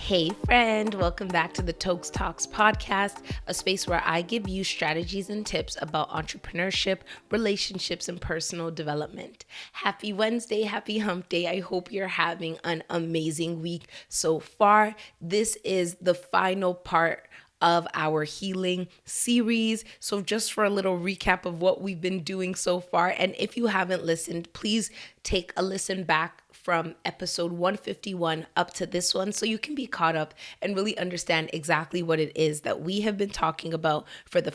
Hey friend, welcome back to the Toks Talk Podcast, a space where I give you strategies and tips about entrepreneurship, relationships, and personal development. Happy Wednesday, happy hump day. I hope you're having an amazing week so far. This is the final part of our healing series. So just for a little recap of what we've been doing so far, and if you haven't listened, please take a listen back from episode 151 up to this one so you can be caught up and really understand exactly what it is that we have been talking about for the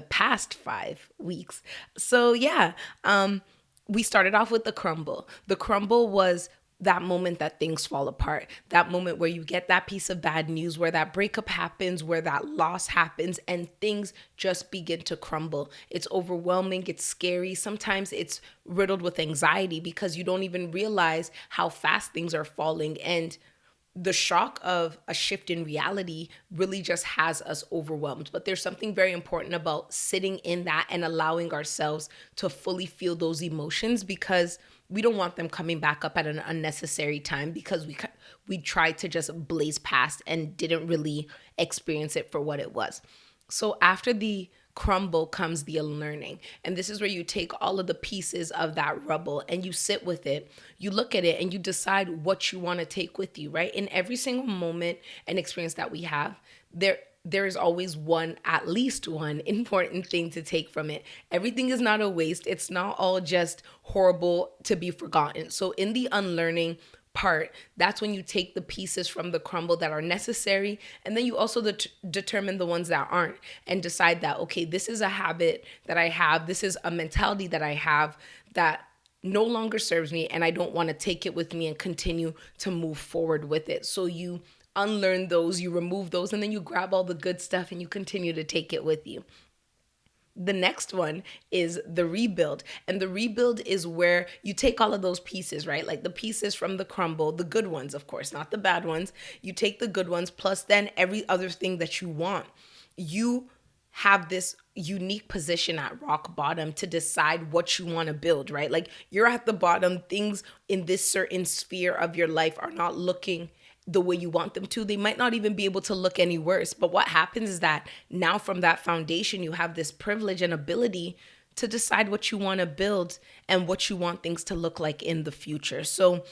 past 5 weeks. So we started off with the crumble. The crumble was that moment that things fall apart, that moment where you get that piece of bad news, where that breakup happens, where that loss happens, and things just begin to crumble. It's overwhelming, it's scary. Sometimes it's riddled with anxiety because you don't even realize how fast things are falling. And the shock of a shift in reality really just has us overwhelmed. But there's something very important about sitting in that and allowing ourselves to fully feel those emotions, because we don't want them coming back up at an unnecessary time because we tried to just blaze past and didn't really experience it for what it was. So after the crumble comes the unlearning. And this is where you take all of the pieces of that rubble and you sit with it. You look at it and you decide what you want to take with you, right? In every single moment and experience that we have, there is always at least one important thing to take from it. Everything is not a waste. It's not all just horrible to be forgotten. So in the unlearning part, that's when you take the pieces from the crumble that are necessary, and then you also determine the ones that aren't and decide that, okay, this is a habit that I have, this is a mentality that I have that no longer serves me, and I don't want to take it with me and continue to move forward with it. So you unlearn those, you remove those, and then you grab all the good stuff and you continue to take it with you. The next one is the rebuild. And the rebuild is where you take all of those pieces, right? Like the pieces from the crumble, the good ones, of course, not the bad ones. You take the good ones, plus then every other thing that you want. You have this unique position at rock bottom to decide what you want to build, right? Like you're at the bottom, things in this certain sphere of your life are not looking the way you want them to. They might not even be able to look any worse. But what happens is that now from that foundation, you have this privilege and ability to decide what you want to build and what you want things to look like in the future. So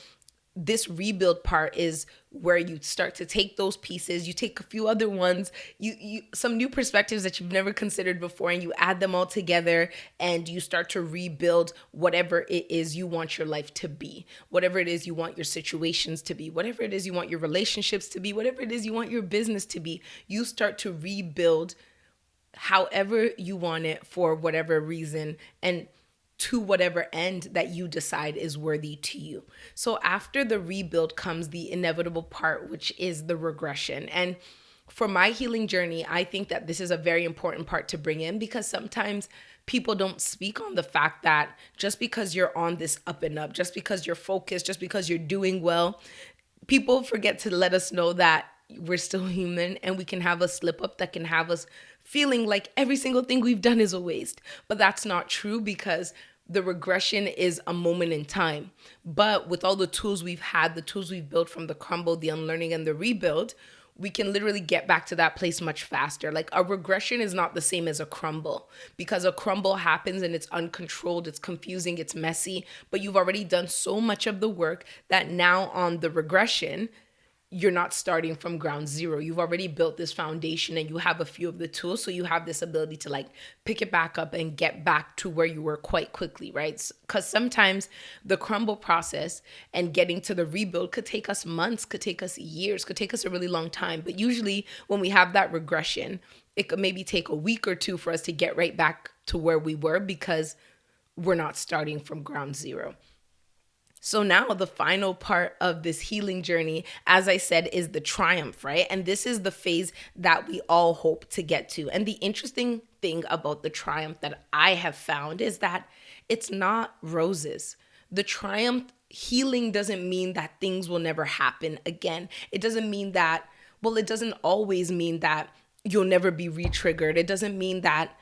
this rebuild part is where you start to take those pieces, you take a few other ones, you some new perspectives that you've never considered before, and you add them all together and you start to rebuild whatever it is you want your life to be, whatever it is you want your situations to be, whatever it is you want your relationships to be, whatever it is you want your business to be. You start to rebuild however you want it for whatever reason and to whatever end that you decide is worthy to you. So after the rebuild comes the inevitable part, which is the regression. And for my healing journey, I think that this is a very important part to bring in, because sometimes people don't speak on the fact that just because you're on this up and up, just because you're focused, just because you're doing well, people forget to let us know that we're still human and we can have a slip up that can have us feeling like every single thing we've done is a waste. But that's not true, because the regression is a moment in time. But with all the tools we've had, the tools we've built from the crumble, the unlearning, and the rebuild, we can literally get back to that place much faster. Like a regression is not the same as a crumble, because a crumble happens and it's uncontrolled, it's confusing, it's messy, but you've already done so much of the work that now on the regression, you're not starting from ground zero. You've already built this foundation and you have a few of the tools. So you have this ability to like pick it back up and get back to where you were quite quickly, right? Because sometimes the crumble process and getting to the rebuild could take us months, could take us years, could take us a really long time. But usually when we have that regression, it could maybe take a week or two for us to get right back to where we were, because we're not starting from ground zero. So now the final part of this healing journey, as I said, is the triumph, right? And this is the phase that we all hope to get to. And the interesting thing about the triumph that I have found is that it's not roses. The triumph healing doesn't mean that things will never happen again. It doesn't mean that, it doesn't always mean that you'll never be re-triggered. It doesn't mean that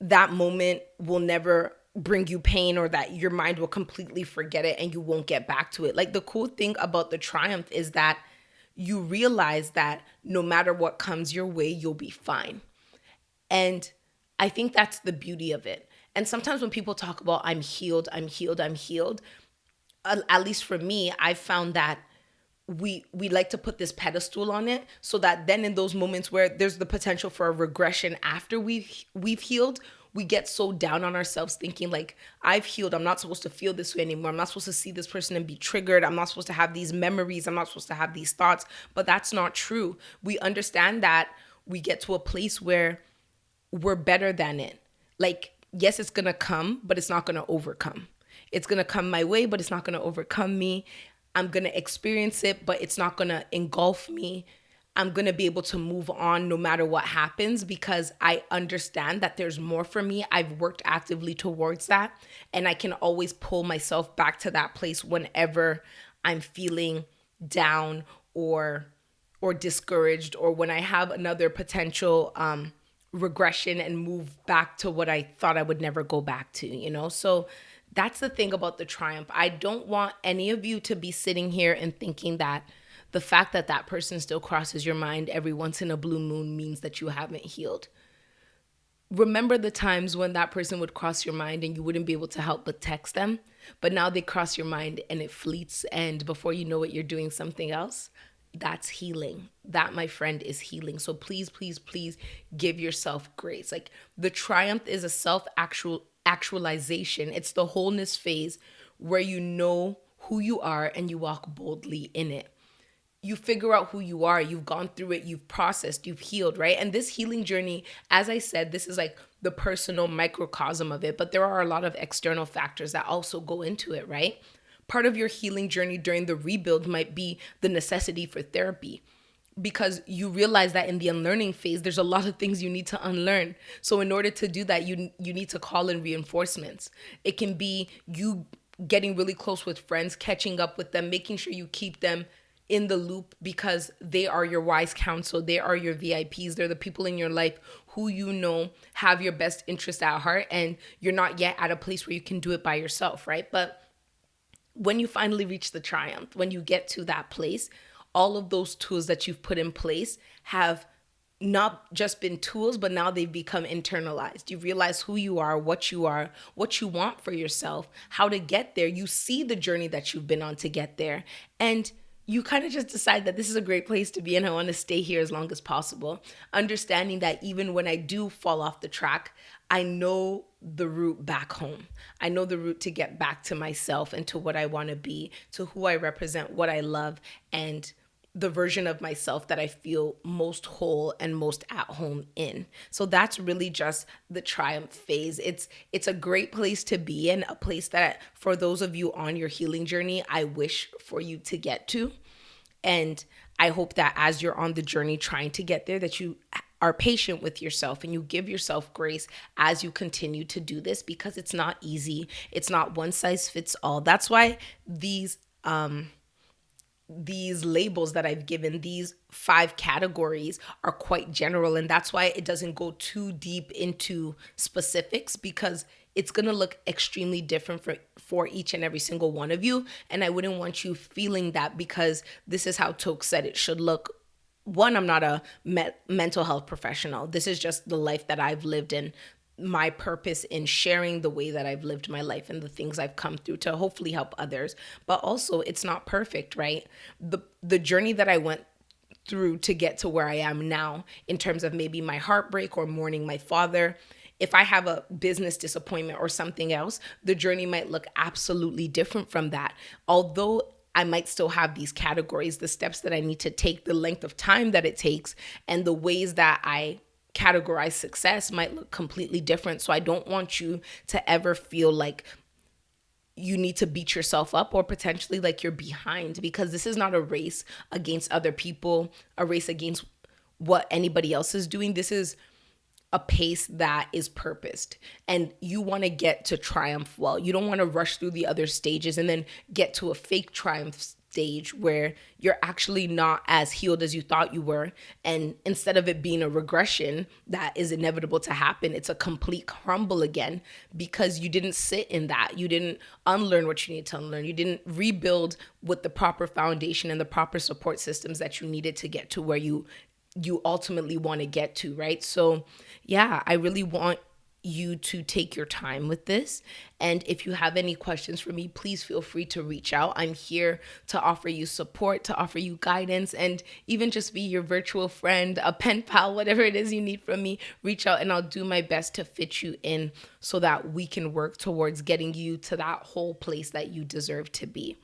that moment will never bring you pain or that your mind will completely forget it and you won't get back to it. Like the cool thing about the triumph is that you realize that no matter what comes your way, you'll be fine. And I think that's the beauty of it. And sometimes when people talk about I'm healed, I'm healed, I'm healed, at least for me, I found that we like to put this pedestal on it, so that then in those moments where there's the potential for a regression after we've healed, we get so down on ourselves thinking like, I've healed, I'm not supposed to feel this way anymore, I'm not supposed to see this person and be triggered, I'm not supposed to have these memories, I'm not supposed to have these thoughts. But that's not true. We understand that we get to a place where we're better than it. Like, yes, it's gonna come, but it's not gonna overcome. It's gonna come my way, but it's not gonna overcome me. I'm gonna experience it, but it's not gonna engulf me. I'm gonna be able to move on no matter what happens, because I understand that there's more for me. I've worked actively towards that, and I can always pull myself back to that place whenever I'm feeling down or discouraged, or when I have another potential regression and move back to what I thought I would never go back to, So that's the thing about the triumph. I don't want any of you to be sitting here and thinking that the fact that that person still crosses your mind every once in a blue moon means that you haven't healed. Remember the times when that person would cross your mind and you wouldn't be able to help but text them, but now they cross your mind and it fleets, and before you know it, you're doing something else. That's healing. That, my friend, is healing. So please, please, please give yourself grace. Like, the triumph is a self-actualization. It's the wholeness phase where you know who you are and you walk boldly in it. You figure out who you are. You've gone through it. You've processed. You've healed, right? And this healing journey, as I said, this is like the personal microcosm of it, but there are a lot of external factors that also go into it, right? Part of your healing journey during the rebuild might be the necessity for therapy, because you realize that in the unlearning phase, there's a lot of things you need to unlearn. So in order to do that, you need to call in reinforcements. It can be you getting really close with friends, catching up with them, making sure you keep them in the loop, because they are your wise counsel. They are your VIPs. They're the people in your life who have your best interest at heart, and you're not yet at a place where you can do it by yourself, right? But when you finally reach the triumph, when you get to that place, all of those tools that you've put in place have not just been tools, but now they've become internalized. You realize who you are, what you want for yourself, how to get there. You see the journey that you've been on to get there. And you kind of just decide that this is a great place to be and I want to stay here as long as possible. Understanding that even when I do fall off the track, I know the route back home. I know the route to get back to myself and to what I want to be, to who I represent, what I love, and the version of myself that I feel most whole and most at home in. So that's really just the triumph phase. It's a great place to be in, a place that for those of you on your healing journey, I wish for you to get to. And I hope that as you're on the journey trying to get there, that you are patient with yourself and you give yourself grace as you continue to do this, because it's not easy. It's not one size fits all. That's why these labels that I've given, these 5 categories, are quite general. And that's why it doesn't go too deep into specifics, because it's going to look extremely different for each and every single one of you. And I wouldn't want you feeling that because this is how Toks said it should look. One, I'm not a mental health professional. This is just the life that I've lived in, my purpose in sharing the way that I've lived my life and the things I've come through to hopefully help others. But also, it's not perfect, right? The journey that I went through to get to where I am now, in terms of maybe my heartbreak or mourning my father, if I have a business disappointment or something else, the journey might look absolutely different from that. Although I might still have these categories, the steps that I need to take, the length of time that it takes, and the ways that I categorize success might look completely different. So I don't want you to ever feel like you need to beat yourself up or potentially like you're behind, because this is not a race against other people, a race against what anybody else is doing. This is a pace that is purposed, and you want to get to triumph well. You don't want to rush through the other stages and then get to a fake triumph stage where you're actually not as healed as you thought you were. And instead of it being a regression that is inevitable to happen, it's a complete crumble again because you didn't sit in that. You didn't unlearn what you need to unlearn. You didn't rebuild with the proper foundation and the proper support systems that you needed to get to where you ultimately want to get to, right? So yeah, I really want you to take your time with this. And if you have any questions for me, please feel free to reach out. I'm here to offer you support, to offer you guidance, and even just be your virtual friend, a pen pal, whatever it is you need from me. Reach out and I'll do my best to fit you in so that we can work towards getting you to that whole place that you deserve to be.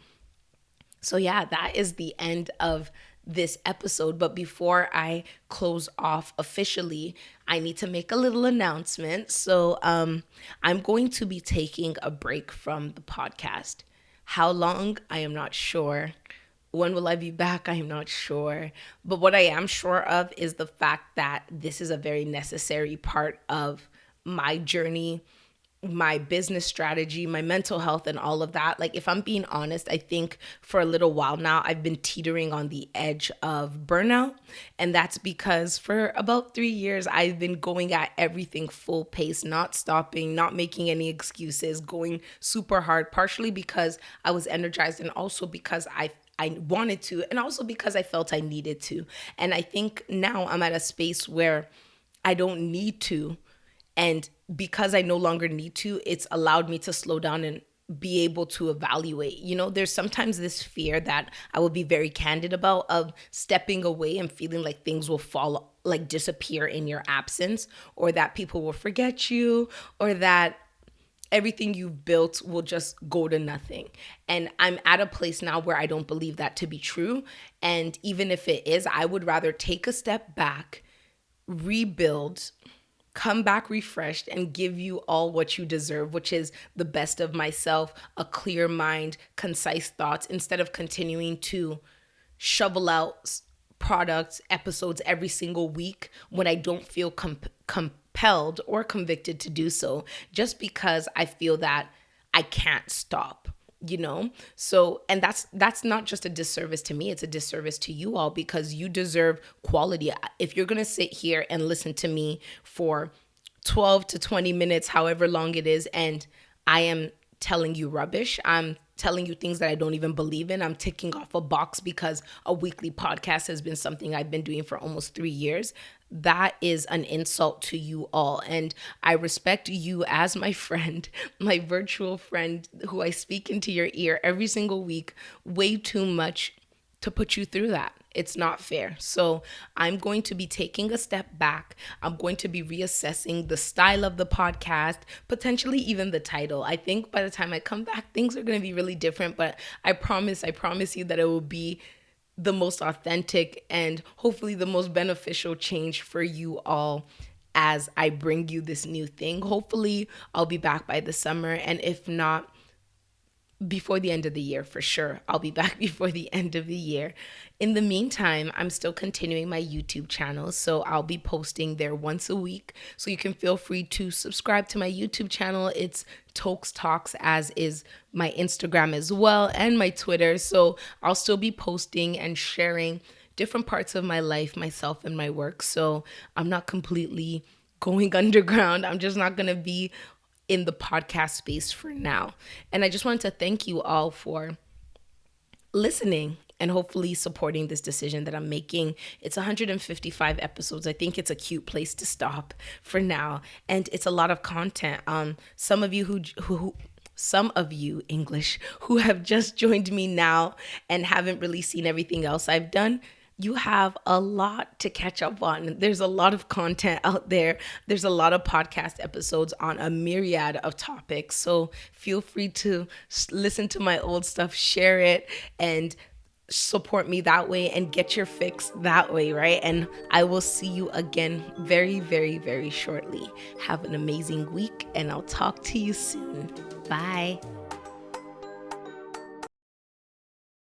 So yeah, that is the end of this episode. But before I close off officially, I need to make a little announcement. So I'm going to be taking a break from the podcast. How long? I am not sure. When will I be back? I am not sure. But what I am sure of is the fact that this is a very necessary part of my journey, my business strategy, my mental health, and all of that. Like, if I'm being honest, I think for a little while now, I've been teetering on the edge of burnout. And that's because for about 3 years, I've been going at everything full pace, not stopping, not making any excuses, going super hard, partially because I was energized and also because I wanted to, and also because I felt I needed to. And I think now I'm at a space where I don't need to. And because I no longer need to, it's allowed me to slow down and be able to evaluate. You know, there's sometimes this fear that I will be very candid about of stepping away and feeling like things will fall, like disappear in your absence, or that people will forget you, or that everything you've built will just go to nothing. And I'm at a place now where I don't believe that to be true. And even if it is, I would rather take a step back, rebuild, come back refreshed, and give you all what you deserve, which is the best of myself, a clear mind, concise thoughts, instead of continuing to shovel out products, episodes every single week when I don't feel compelled or convicted to do so, just because I feel that I can't stop. You know, so, and that's not just a disservice to me, it's a disservice to you all, because you deserve quality. If you're gonna sit here and listen to me for 12 to 20 minutes, however long it is, and I am telling you rubbish, I'm telling you things that I don't even believe in, I'm ticking off a box because a weekly podcast has been something I've been doing for almost 3 years, that is an insult to you all. And I respect you as my friend, my virtual friend who I speak into your ear every single week, way too much to put you through that. It's not fair. So I'm going to be taking a step back. I'm going to be reassessing the style of the podcast, potentially even the title. I think by the time I come back, things are going to be really different, but I promise you that it will be the most authentic and hopefully the most beneficial change for you all as I bring you this new thing. Hopefully I'll be back by the summer, and if not, before the end of the year for sure. I'll be back before the end of the year. In the meantime, I'm still continuing my YouTube channel, so I'll be posting there once a week. So you can feel free to subscribe to my YouTube channel. It's Toks Talks, as is my Instagram as well, and my Twitter. So I'll still be posting and sharing different parts of my life, myself, and my work. So I'm not completely going underground. I'm just not going to be in the podcast space for now. And I just wanted to thank you all for listening and hopefully supporting this decision that I'm making. It's 155 episodes. I think it's a cute place to stop for now. And it's a lot of content. Some of you English who have just joined me now and haven't really seen everything else I've done, you have a lot to catch up on. There's a lot of content out there. There's a lot of podcast episodes on a myriad of topics. So feel free to listen to my old stuff, share it, and support me that way and get your fix that way, right? And I will see you again very, very, very shortly. Have an amazing week, and I'll talk to you soon. Bye.